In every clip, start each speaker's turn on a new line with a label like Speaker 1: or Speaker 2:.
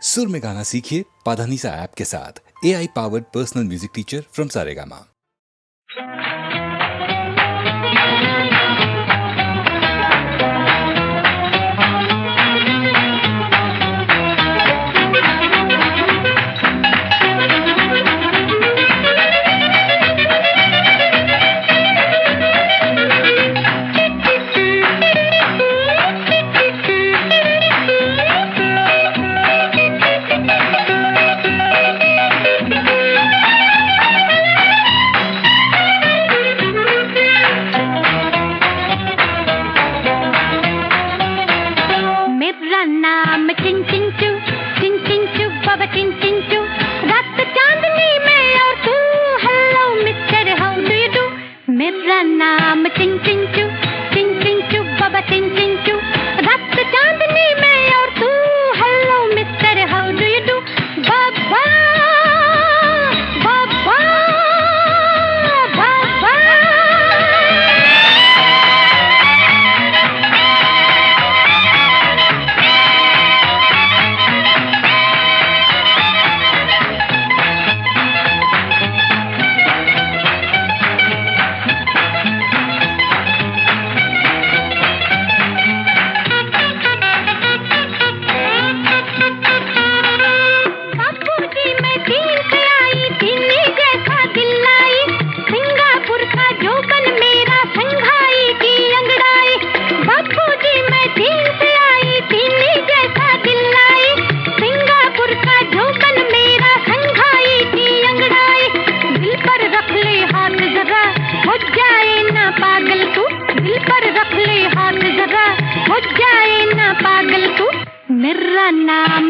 Speaker 1: सुर में गाना सीखिए पाधानीसा ऐप के साथ। AI powered personal music teacher from Saregama.
Speaker 2: मेरा नाम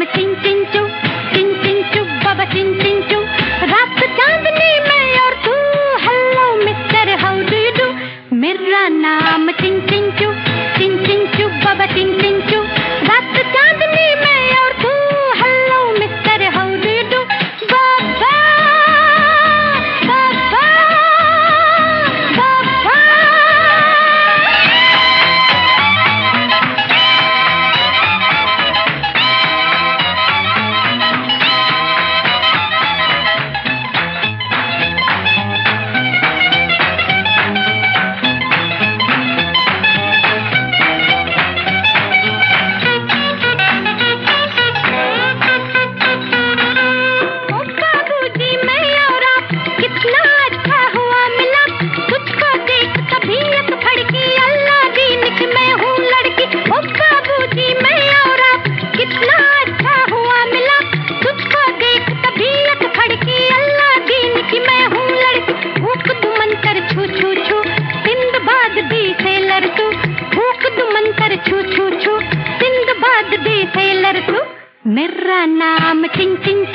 Speaker 2: चिंग चिंग चू,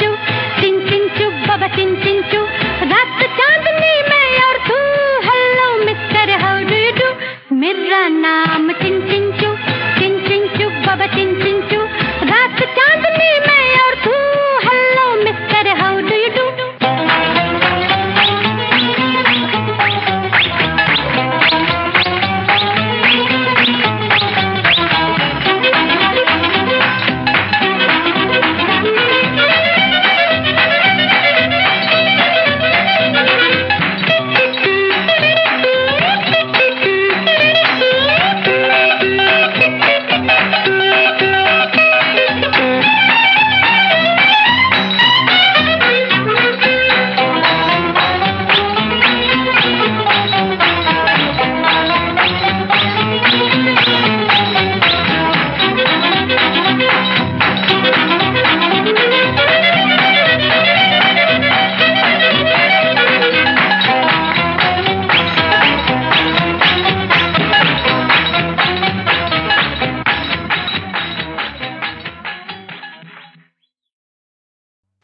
Speaker 2: चिंग चिंग चू बाबा चिंग चिंग चू। रात चांदनी में और तू, hello mister how do you do. मेरा नाम चिंग चिंग चू, चिंग चिंग चू बाबा चिंग चिंग चू। रात चांदनी में और तू, hello mister how do you do.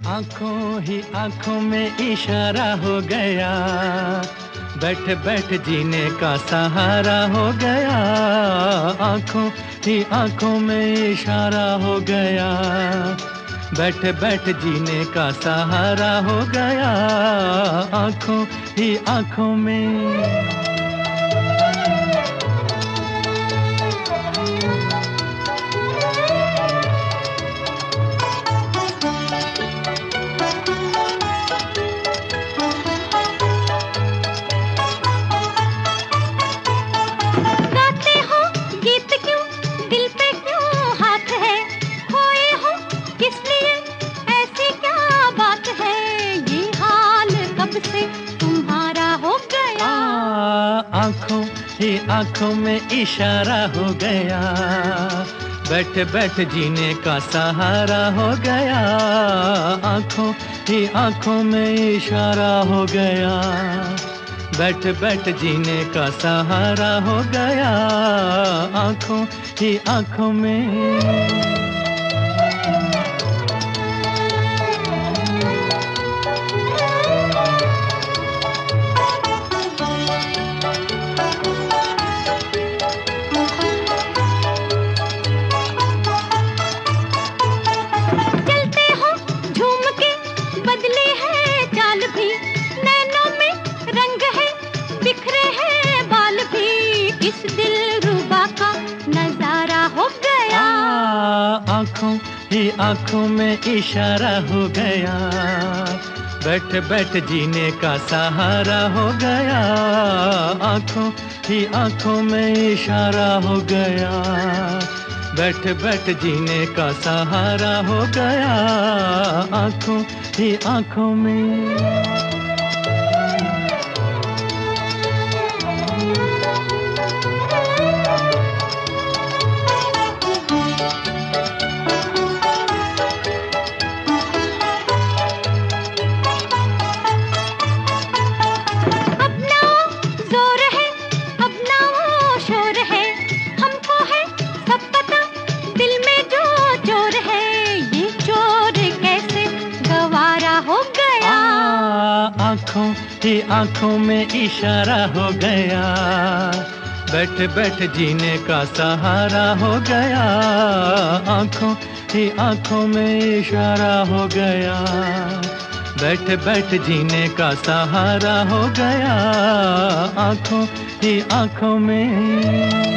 Speaker 3: आंखों ही आंखों में इशारा हो गया, बैठ बैठ जीने का सहारा हो गया। आंखों ही आंखों में इशारा हो गया, बैठ बैठ जीने का सहारा हो गया। आंखों ही आंखों में आंखों में इशारा हो गया, बैठ बैठ जीने का सहारा हो गया, आंखों ही आंखों में इशारा हो गया, बैठ बैठ जीने का सहारा हो गया, आंखों ही आंखों में। आंखों ही आंखों में इशारा हो गया, बैठ बैठ जीने का सहारा हो गया, आंखों ही आंखों में इशारा हो गया, बैठ बैठ जीने का सहारा हो गया, आंखों ही आंखों में। आंखों ही आंखों में इशारा हो गया, बैठ बैठ जीने का सहारा हो गया, आंखों ही आंखों में इशारा हो गया, बैठ बैठ जीने का सहारा हो गया, आंखों ही आंखों में।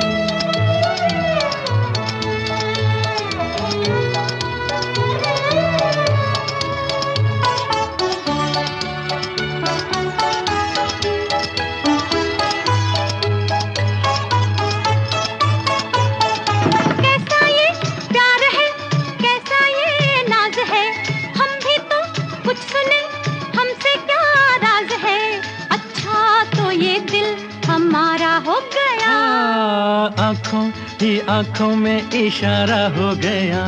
Speaker 3: आंखों ही आंखों में इशारा हो गया,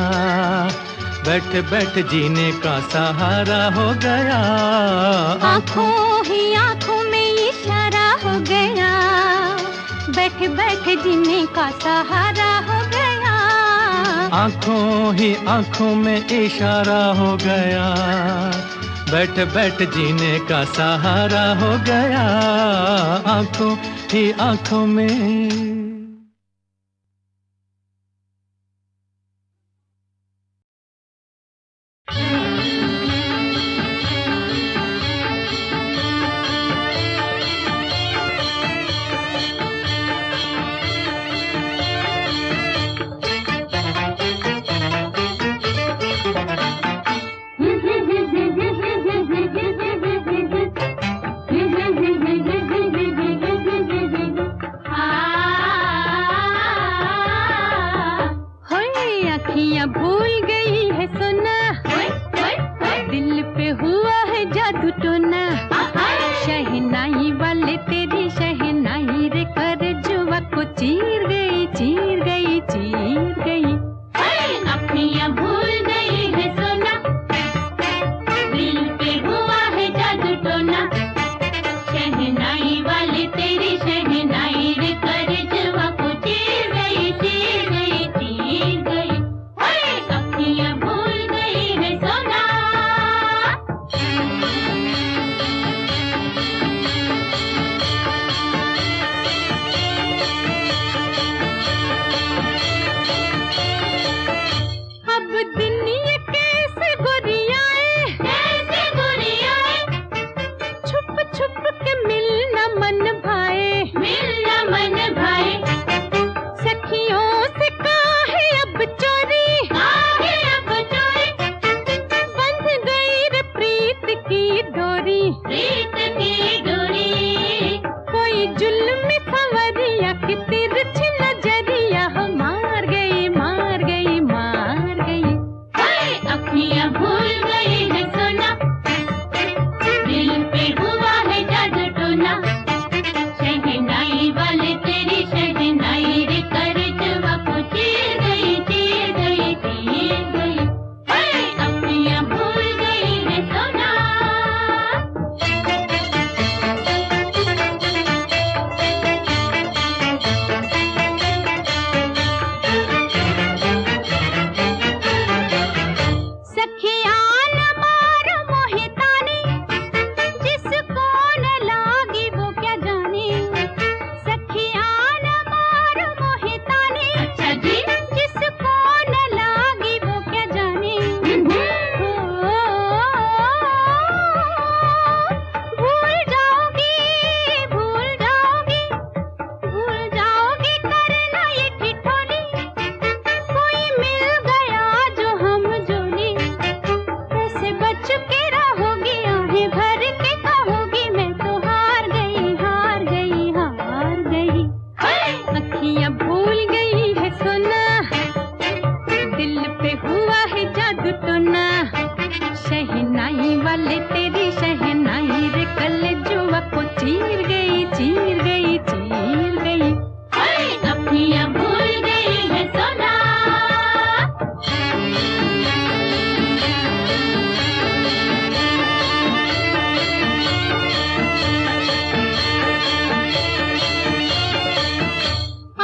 Speaker 3: बैठ बैठ जीने का सहारा हो गया,
Speaker 2: आंखों ही आंखों में इशारा हो गया, बैठ बैठ जीने का सहारा हो गया,
Speaker 3: आंखों ही आंखों में इशारा हो गया, बैठ बैठ जीने का सहारा हो गया, आंखों ही आंखों में।
Speaker 2: Ah वाले तेरी शहनाई रे कल जुआ को चीर गई चीर गई चीर गई। अखियां भूल गई है सोना।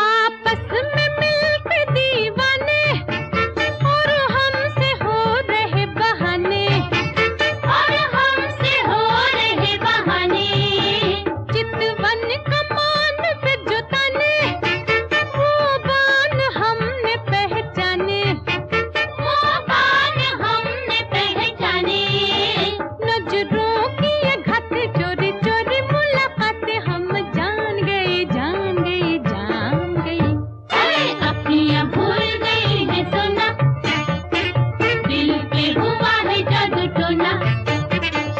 Speaker 2: आपस में मिलकर दीवाने और हमसे हो रहे बहाने, और हमसे हो रहे बहाने। चितवन कमान पे जो ताने वो बान हमने पहचाने, वो बान हमने पहचाने। नजरों की ये घात चोरी चोरी मुलाकातें हम जान गए जान गए जान गई। अखियां भूल गई है सोना, दिल पे हुआ है जादू टोना।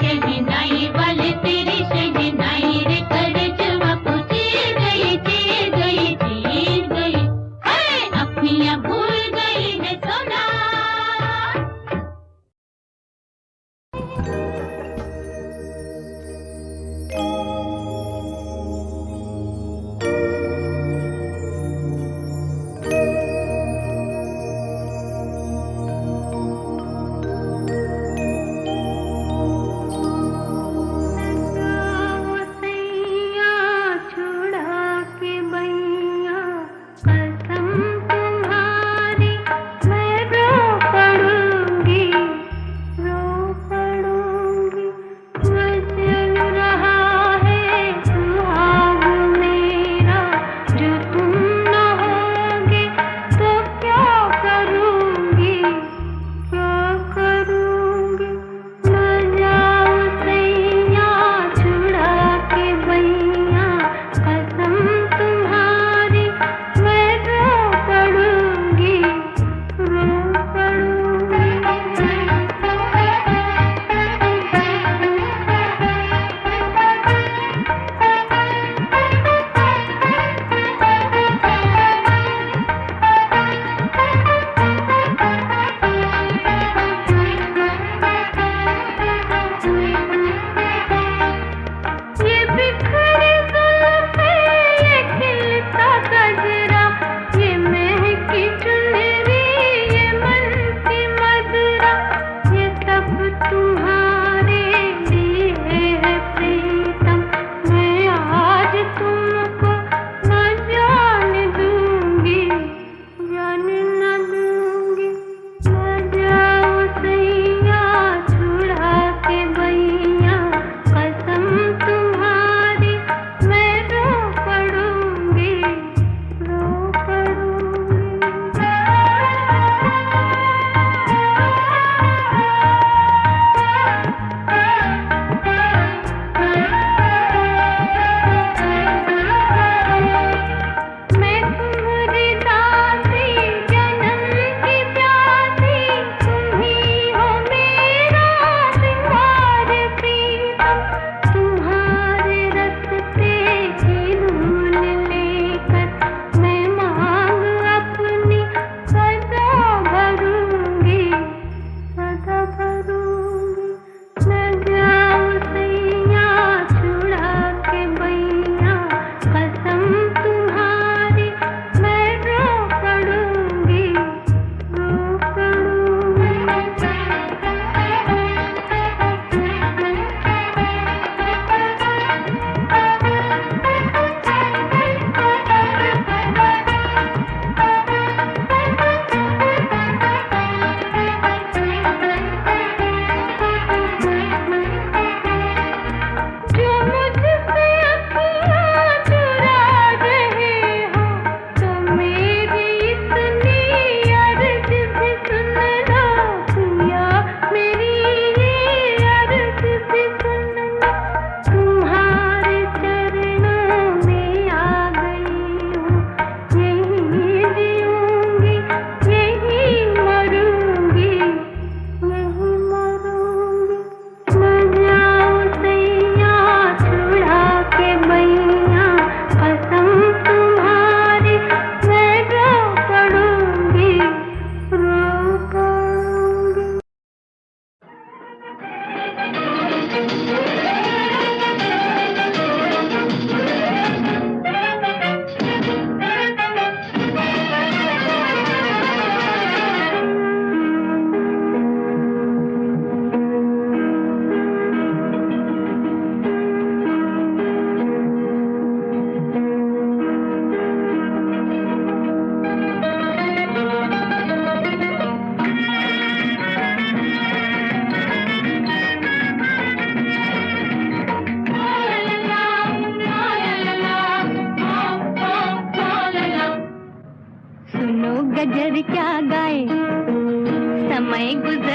Speaker 2: शहनाई वाले तेरी शहनाई रे करे जवा को चीर गई चीर गई चीर गई। अखियां भूल गई है सोना। छुड़ा के बैया कसम तुम्हारी मैं रो पड़ूंगी रो पड़ूंगी।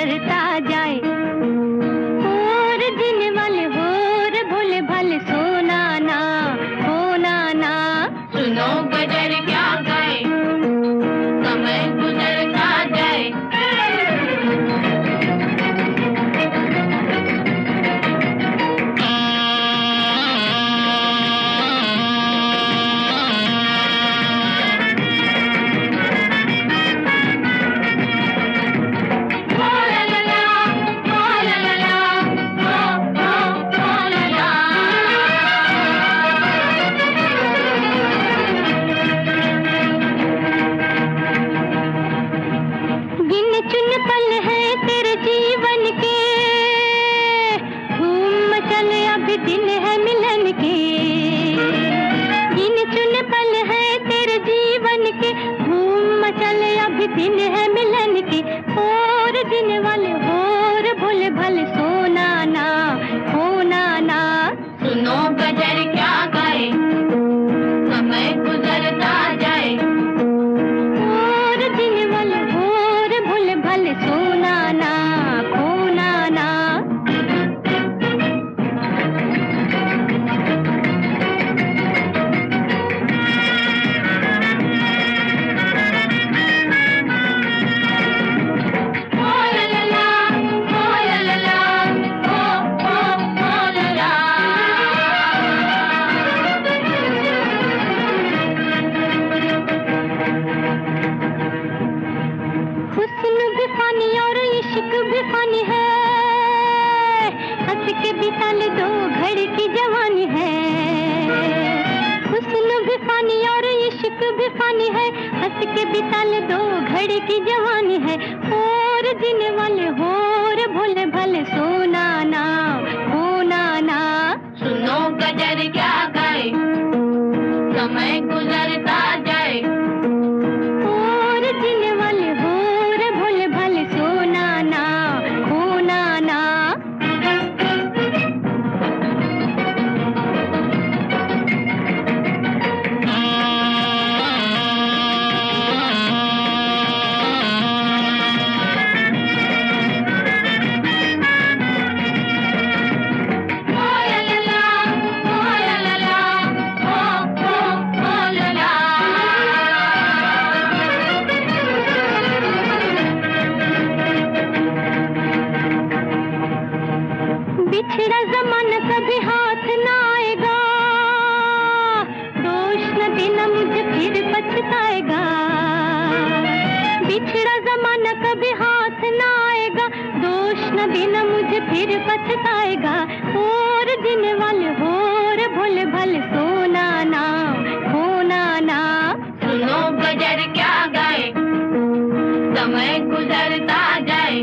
Speaker 2: गुजरता जाए। और दिन वाले होर भोले भाले सोना ना खोना ना।
Speaker 4: सुनो गजर क्या गाए, समय गुजरता जाए।
Speaker 2: गिन चुन पल है तेरे जीवन के, धूम मचले अभी दिन है मिलन के। गिन चुन पल है तेरे जीवन के, धूम मचले अभी दिन है मिलन के। और दिन वाले होर भोले भाले सोना ना खोना ना।
Speaker 4: सुनो गजर क्या गाए, समय गुजरता जाए।
Speaker 2: और दिन वाले होर भोले भाले सोना ना खोना ना।
Speaker 4: ओ ला ला ला, ओ ला ला ला, ओ ला ला।
Speaker 2: हुस्न भी फानी और इश्क भी फानी है, हंस के बिता ले दो घड़ी की जवानी है। हुस्न भी फानी और इश्क भी फानी है, हंस के बिता ले दो घड़ी की जवानी है। और दिन वाले होर भोले भाले सोना ना खोना ना।
Speaker 4: सुनो गजर क्या गाए, समय गुजरता जाए।
Speaker 2: और दिन वाले होर भोले भाले सोना ना खोना ना।
Speaker 4: ओ ला ला ला, ओ ला ला ला, ओ ला ला।
Speaker 2: बिछड़ा जमाना कभी हाथ ना आएगा, दोष न देना मुझे फिर पछताएगा। बिछड़ा जमाना कभी हाथ ना आएगा, दोष न देना मुझे फिर पछताएगा। और दिन वाले होर भोले भाले सोना ना खोना ना।
Speaker 4: सुनो गजर क्या गाए, समय गुजरता जाए।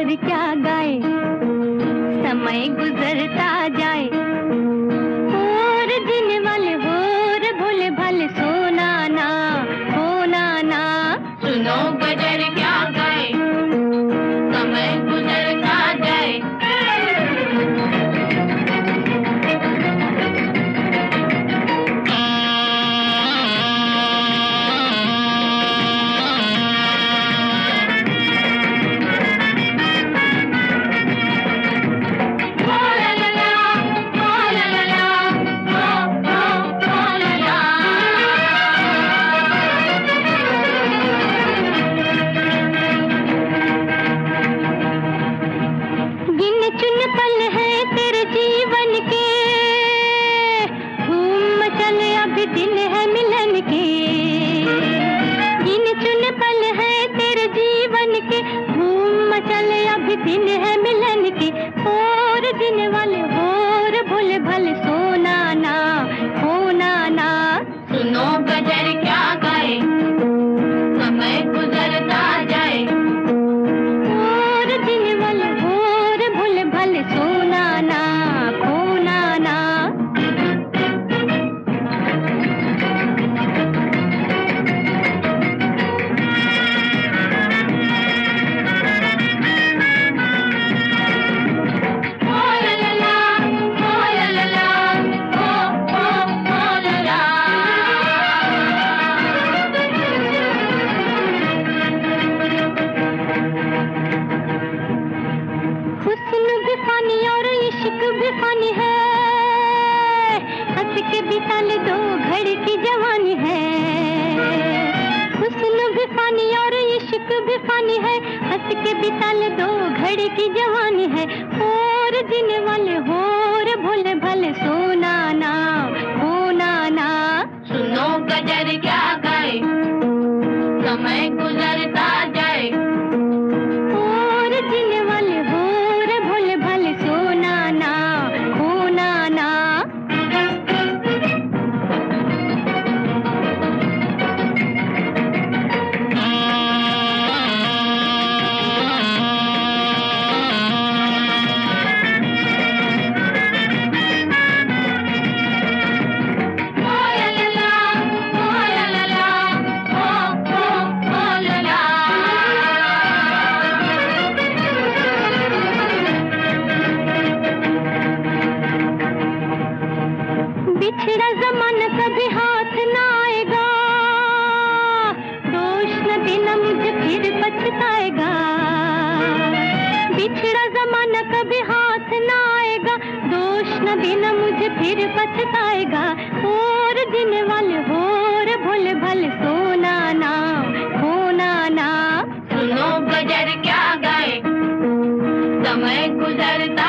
Speaker 2: गजर क्या गाए, समय गुजरता जाए। और दिन वाले होर भोले भाले सोना ना खोना ना।
Speaker 4: सुनो गजर क्या गाए, समय गुजरता जाए।
Speaker 2: गिन चुन पल है तेरे जीवन के, धूम मचले अभी दिन है मिलन के। गिन चुन पल है तेरे जीवन के, धूम मचले अभी दिन है मिलन के। और दिन वाले होर भोले भाले सोना ना खोना ना।
Speaker 4: सुनो गजर क्या गाए, समय गुजरता जाए।
Speaker 2: और दिन वाले होर भोले भाले सोना ना खोना ना।
Speaker 4: ओ ला ला ला, ओ ला ला ला, ओ ला ला।
Speaker 2: हुस्न भी फानी और इश्क भी फानी है, हंस के बिता ले दो घड़ी की जवानी है। हुस्न भी फानी और इश्क भी फानी है, हंस के बिता ले दो घड़ी की जवानी है। और दिन वाले होर भोले भाले सोना ना खोना ना।
Speaker 4: सुनो गजर क्या गाए, समय गुजरता जाए।
Speaker 2: और दिन वाले होर भोले भाले सोना ना खोना ना।
Speaker 4: ओ ला ला ला, ओ ला ला ला, ओ ला ला।
Speaker 2: बिछड़ा जमाना कभी हाथ ना आएगा, दोष न देना मुझे फिर पछताएगा। बिछड़ा जमाना कभी हाथ ना आएगा, दोष न देना मुझे फिर पछताएगा। और दिन वाले होर भोले भाले सोना ना खोना ना।
Speaker 4: सुनो गजर क्या गाए, समय गुजरता